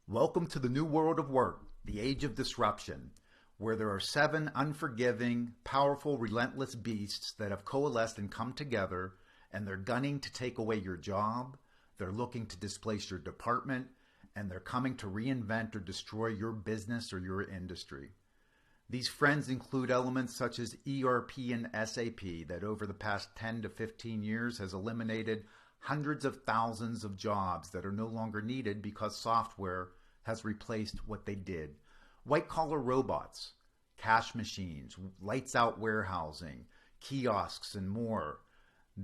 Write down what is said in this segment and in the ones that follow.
Welcome to the new world of work, the age of disruption, where there are 7 unforgiving, powerful, relentless beasts that have coalesced and come together, and they're gunning to take away your job, they're looking to displace your department, and they're coming to reinvent or destroy your business or your industry. These friends include elements such as ERP and SAP that over the past 10 to 15 years has eliminated hundreds of thousands of jobs that are no longer needed because software has replaced what they did. White-collar robots, cash machines, lights-out warehousing, kiosks, and more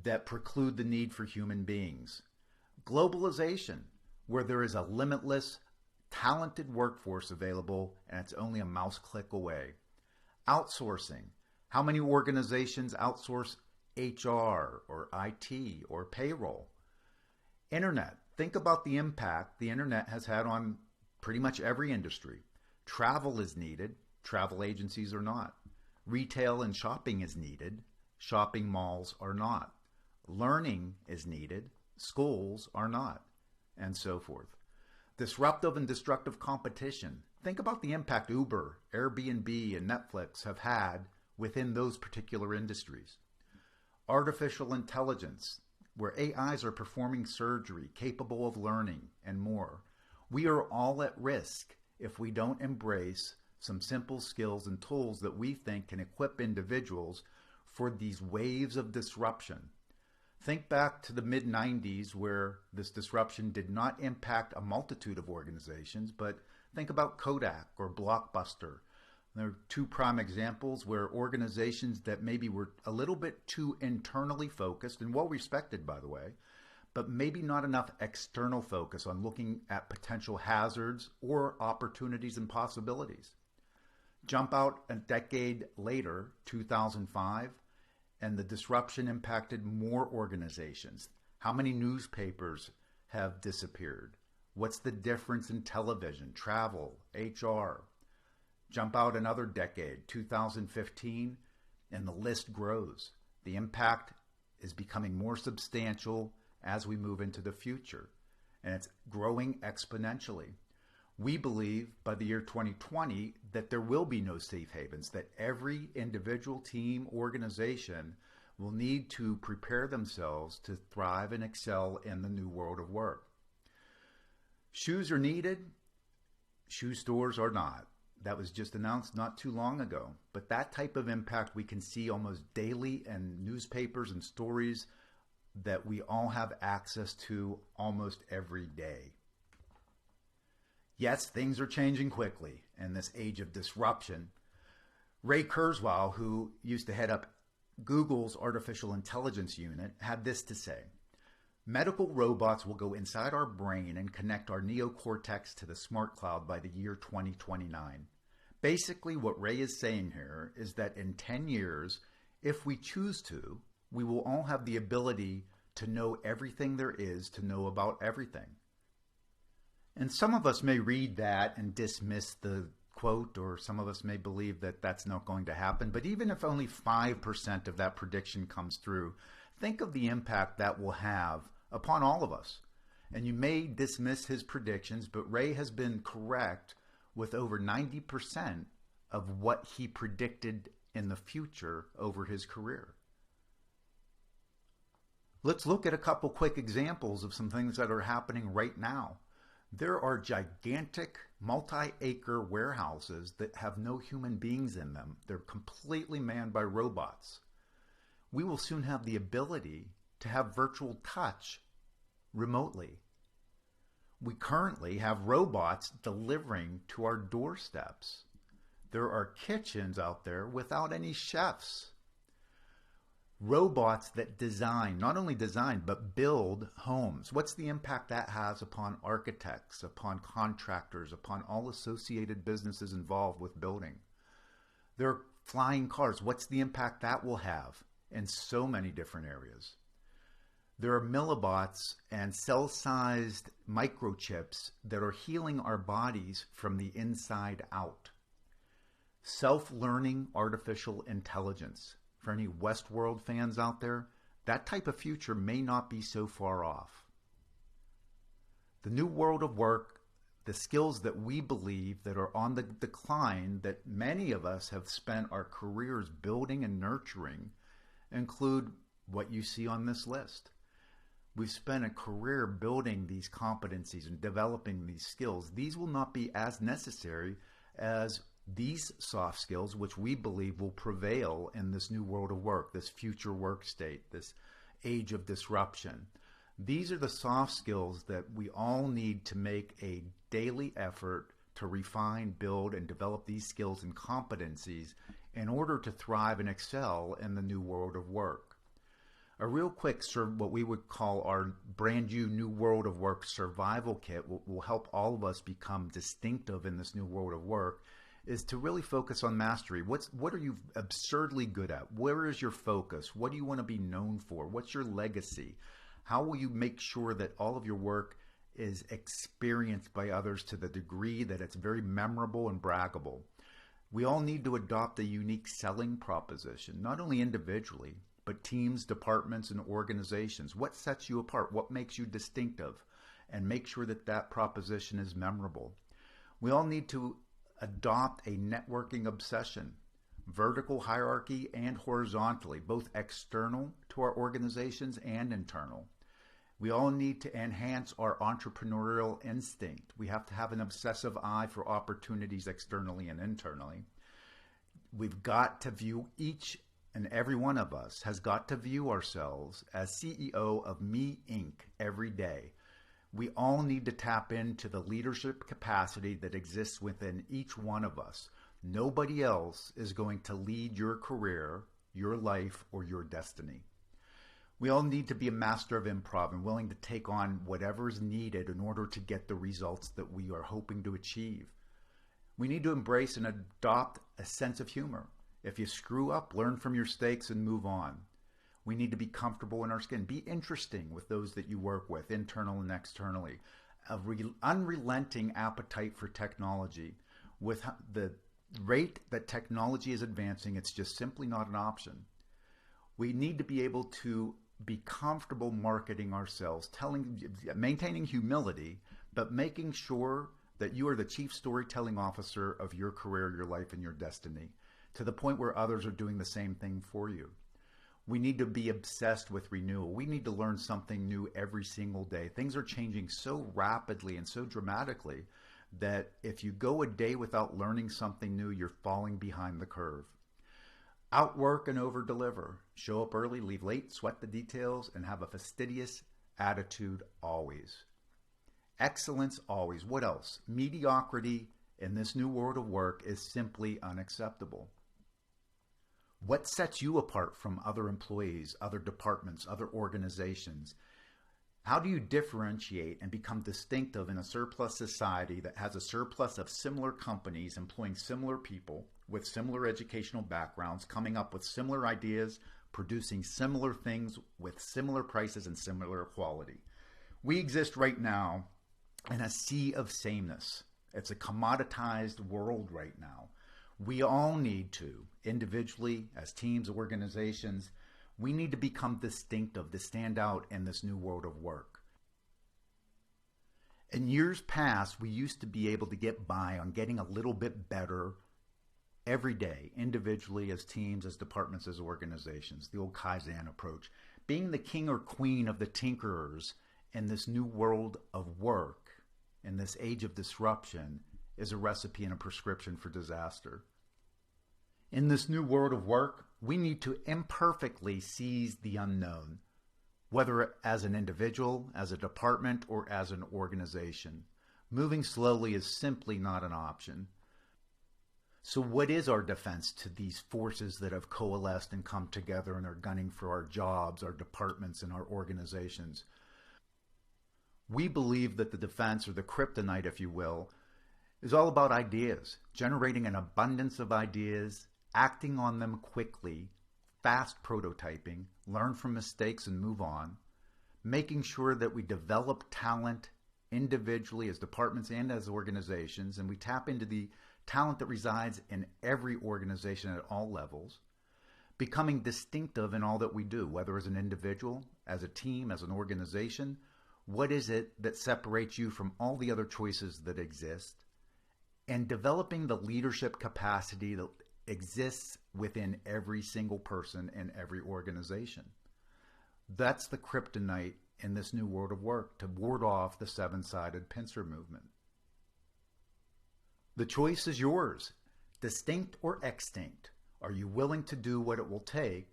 that preclude the need for human beings. Globalization, where there is a limitless, talented workforce available and it's only a mouse click away. Outsourcing, how many organizations outsource HR or IT or payroll? Internet, think about the impact the internet has had on pretty much every industry. Travel is needed, travel agencies are not. Retail and shopping is needed, shopping malls are not. Learning is needed, schools are not, and so forth. Disruptive and destructive competition. Think about the impact Uber, Airbnb, and Netflix have had within those particular industries. Artificial intelligence, where AIs are performing surgery, capable of learning, and more. We are all at risk if we don't embrace some simple skills and tools that we think can equip individuals for these waves of disruption. Think back to the mid-90s where this disruption did not impact a multitude of organizations, but think about Kodak or Blockbuster. There are 2 prime examples where organizations that maybe were a little bit too internally focused, and well respected by the way, but maybe not enough external focus on looking at potential hazards or opportunities and possibilities. Jump out a decade later, 2005, and the disruption impacted more organizations. How many newspapers have disappeared? What's the difference in television, travel, HR? Jump out another decade, 2015, and the list grows. The impact is becoming more substantial as we move into the future, and it's growing exponentially. We believe by the year 2020 that there will be no safe havens, that every individual, team, organization will need to prepare themselves to thrive and excel in the new world of work. Shoes are needed, shoe stores are not. That was just announced not too long ago. But that type of impact we can see almost daily in newspapers and stories that we all have access to almost every day. Yes, things are changing quickly in this age of disruption. Ray Kurzweil, who used to head up Google's artificial intelligence unit, had this to say: medical robots will go inside our brain and connect our neocortex to the smart cloud by the year 2029. Basically, what Ray is saying here is that in 10 years, if we choose to, we will all have the ability to know everything there is to know about everything. And some of us may read that and dismiss the quote, or some of us may believe that that's not going to happen. But even if only 5% of that prediction comes through, think of the impact that will have upon all of us. And you may dismiss his predictions, but Ray has been correct with over 90% of what he predicted in the future over his career. Let's look at a couple quick examples of some things that are happening right now. There are gigantic multi-acre warehouses that have no human beings in them. They're completely manned by robots. We will soon have the ability to have virtual touch remotely. We currently have robots delivering to our doorsteps. There are kitchens out there without any chefs. Robots that design, not only design, but build homes. What's the impact that has upon architects, upon contractors, upon all associated businesses involved with building? There are flying cars. What's the impact that will have in so many different areas? There are millibots and cell-sized microchips that are healing our bodies from the inside out. Self-learning artificial intelligence. For any Westworld fans out there, that type of future may not be so far off. The new world of work the skills that we believe that are on the decline that many of us have spent our careers building and nurturing include what you see on this list. We've spent a career building these competencies and developing these skills. These will not be as necessary as these soft skills, which we believe will prevail in this new world of work, this future work state, this age of disruption. These are the soft skills that we all need to make a daily effort to refine, build, and develop these skills and competencies in order to thrive and excel in the new world of work. A real quick, what we would call our brand new world of work survival kit will help all of us become distinctive in this new world of work, is to really focus on mastery. What are you absurdly good at? Where is your focus? What do you want to be known for? What's your legacy? How will you make sure that all of your work is experienced by others to the degree that it's very memorable and braggable? We all need to adopt a unique selling proposition, not only individually, but teams, departments, and organizations. What sets you apart? What makes you distinctive? And make sure that that proposition is memorable. We all need to adopt a networking obsession, vertical hierarchy and horizontally, both external to our organizations and internal. We all need to enhance our entrepreneurial instinct. We have to have an obsessive eye for opportunities externally and internally. We've got to view each and every one of us has got to view ourselves as CEO of Me Inc. every day. We all need to tap into the leadership capacity that exists within each one of us. Nobody else is going to lead your career, your life, or your destiny. We all need to be a master of improv and willing to take on whatever is needed in order to get the results that we are hoping to achieve. We need to embrace and adopt a sense of humor. If you screw up, learn from your mistakes and move on. We need to be comfortable in our skin. Be interesting with those that you work with, internal and externally. Unrelenting appetite for technology. With the rate that technology is advancing, it's just simply not an option. We need to be able to be comfortable marketing ourselves, maintaining humility, but making sure that you are the chief storytelling officer of your career, your life, and your destiny, to the point where others are doing the same thing for you. We need to be obsessed with renewal. We need to learn something new every single day. Things are changing so rapidly and so dramatically that if you go a day without learning something new, you're falling behind the curve. Outwork and over-deliver. Show up early, leave late, sweat the details, and have a fastidious attitude always. Excellence always. What else? Mediocrity in this new world of work is simply unacceptable. What sets you apart from other employees, other departments, other organizations? How do you differentiate and become distinctive in a surplus society that has a surplus of similar companies employing similar people with similar educational backgrounds, coming up with similar ideas, producing similar things with similar prices and similar quality? We exist right now in a sea of sameness. It's a commoditized world right now. We all need to, individually, as teams, organizations, we need to become distinctive to stand out in this new world of work. In years past, we used to be able to get by on getting a little bit better every day, individually, as teams, as departments, as organizations, the old Kaizen approach. Being the king or queen of the tinkerers in this new world of work, in this age of disruption, is a recipe and a prescription for disaster. In this new world of work, we need to imperfectly seize the unknown, whether as an individual, as a department, or as an organization. Moving slowly is simply not an option. So what is our defense to these forces that have coalesced and come together and are gunning for our jobs, our departments, and our organizations? We believe that the defense, or the kryptonite, if you will, is all about ideas, generating an abundance of ideas, acting on them quickly, fast prototyping, learn from mistakes and move on, making sure that we develop talent individually as departments and as organizations, and we tap into the talent that resides in every organization at all levels, becoming distinctive in all that we do, whether as an individual, as a team, as an organization. What is it that separates you from all the other choices that exist? And developing the leadership capacity that exists within every single person in every organization. That's the kryptonite in this new world of work, to ward off the seven-sided pincer movement. The choice is yours, distinct or extinct. Are you willing to do what it will take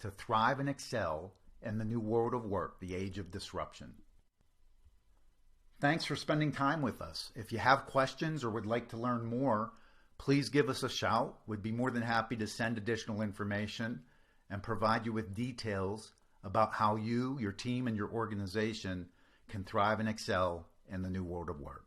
to thrive and excel in the new world of work, the age of disruption? Thanks for spending time with us. If you have questions or would like to learn more, please give us a shout. We'd be more than happy to send additional information and provide you with details about how you, your team, and your organization can thrive and excel in the new world of work.